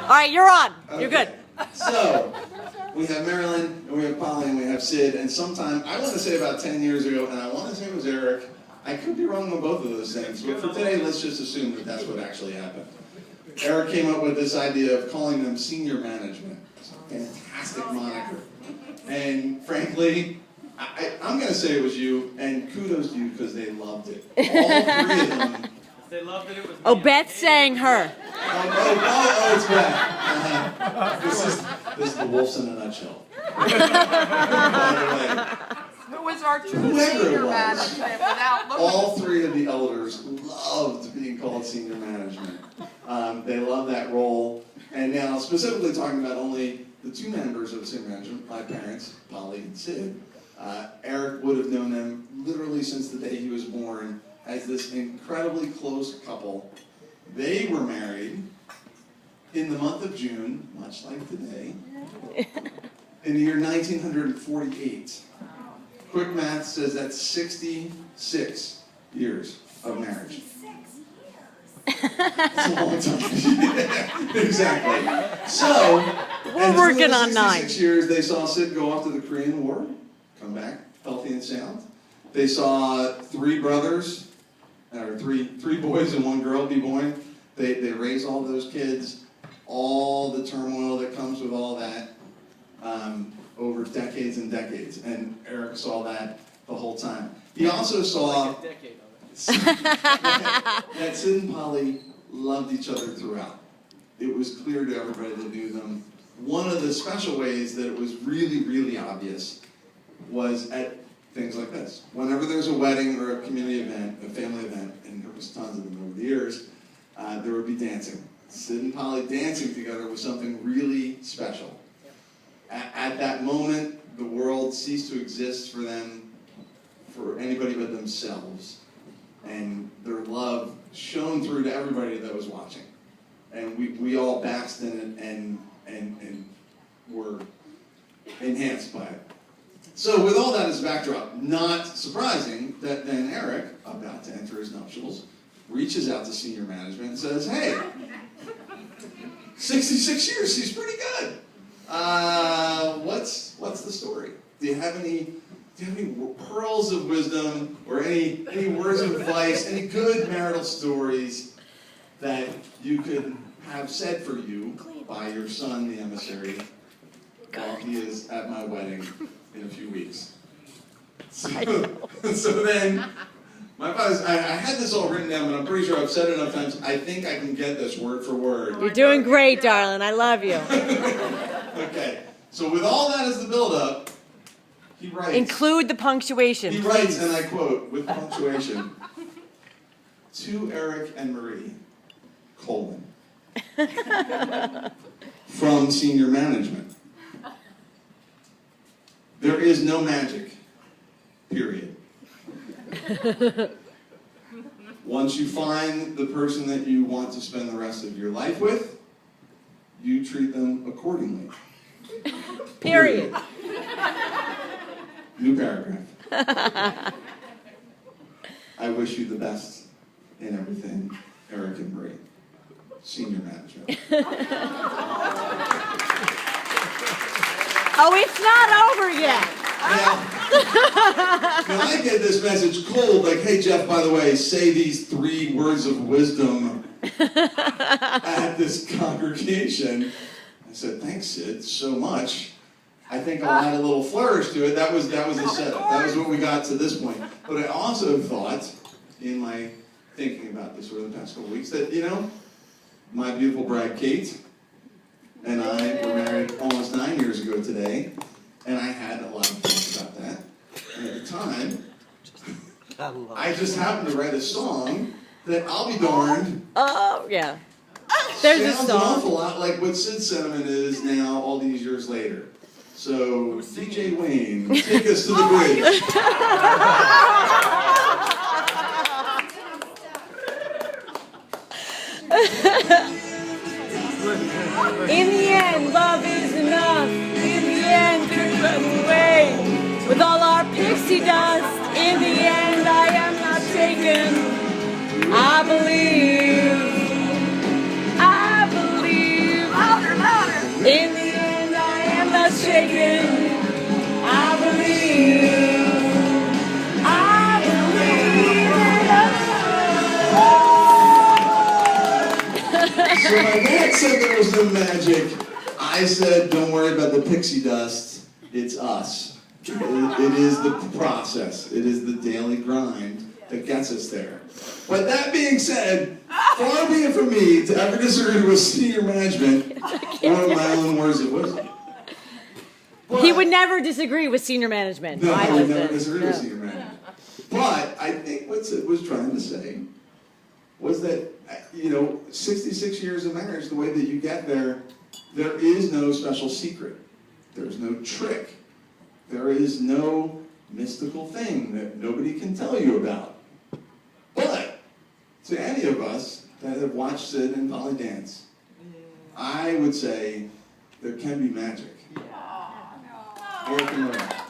All right, you're on. You're good. So, we have Marilyn, and we have Polly, and we have Sid, and sometime, I want to say about 10 years ago, and I want to say it was Eric. I could be wrong on both of those things, but for today, let's just assume that that's what actually happened. Eric came up with this idea of calling them senior management. It's a fantastic moniker. And frankly, I'm going to say it was you, and kudos to you because they loved it. All three of them. They loved it. It was. Oh, Beth's saying her. Oh, it's Beth. This is the Wolves in a nutshell. By the way. Who was our true Whoever it senior was. management without looking? All three of the elders loved being called senior management. They love that role. And now, specifically talking about only the two members of senior management, my parents, Polly and Sid, Eric would have known them literally since the day he was born as this incredibly close couple. They were married in the month of June, much like today, in the year 1948. Quick math says that's 66 years of marriage. That's a long time. Exactly. So, We're working on 9. 66 years, they saw Sid go off to the Korean War, come back healthy and sound. They saw 3 brothers, or three boys and 1 girl be born. They raised all those kids, all the turmoil that comes with all that, over decades and decades. And Eric saw that the whole time. He also saw Like a decade of it. that Sid and Polly loved each other throughout. It was clear to everybody that knew them. One of the special ways that it was really, really obvious was at things like this. Whenever there's a wedding or a community event, a family event, and there was tons of them over the years, there would be dancing. Sid and Polly dancing together was something really special. At that moment, the world ceased to exist for them, for anybody but themselves. And their love shone through to everybody that was watching. And we all basked in it and were enhanced by it. So with all that as a backdrop, not surprising that then Eric, about to enter his nuptials, reaches out to senior management and says, hey, 66 years, he's pretty good. What's the story? Do you have any pearls of wisdom or any words of advice, any good marital stories that you could have said for you by your son, the emissary, while he is at my wedding in a few weeks? So then, my father's, I had this all written down, but I'm pretty sure I've said it enough times, I think I can get this word for word. You're doing great, darling. I love you. Okay, so with all that as the build-up, he writes. Include the punctuation, He writes, and I quote, with punctuation, to Eric and Marie, colon, from senior management. There is no magic, period. Once you find the person that you want to spend the rest of your life with, you treat them accordingly. Period. New paragraph. I wish you the best in everything, Eric and Marie. Senior management. Oh, it's not over yet. Now, I get this message cold, like, hey, Jeff, by the way, say these 3 words of wisdom at this congregation. I said, thanks, Sid, so much. I think I'll add a little flourish to it. That was the setup. That was what we got to this point. But I also thought, in my thinking about this over the past couple weeks, that, my beautiful bride, Kate, and I were married almost 9 years ago today, and I had a lot of thoughts about that. And at the time, I just happened to write a song that, I'll be darned, Oh, yeah. There's a sounds an song. awful lot like what Sid's sentiment is now, all these years later. So, DJ Wayne, take us to the bridge. In the end, love is enough. In the end, could run away with all our pixie dust. In the end, I am not taken. I believe. In the end, I am not shaken. I believe. I believe in So my dad said there was no magic. I said, don't worry about the pixie dust. It's us. It is the process. It is the daily grind that gets us there. But that being said, far be it from me to ever disagree with senior management or my own words of wisdom. He would never disagree with senior management. No, My I would never husband. disagree with No. senior management. But I think what it was trying to say was that, 66 years of marriage, the way that you get there, there is no special secret. There's no trick. There is no mystical thing that nobody can tell you about. But to any of us that have watched Sid and Polly dance, I would say there can be magic. Eric and Maria.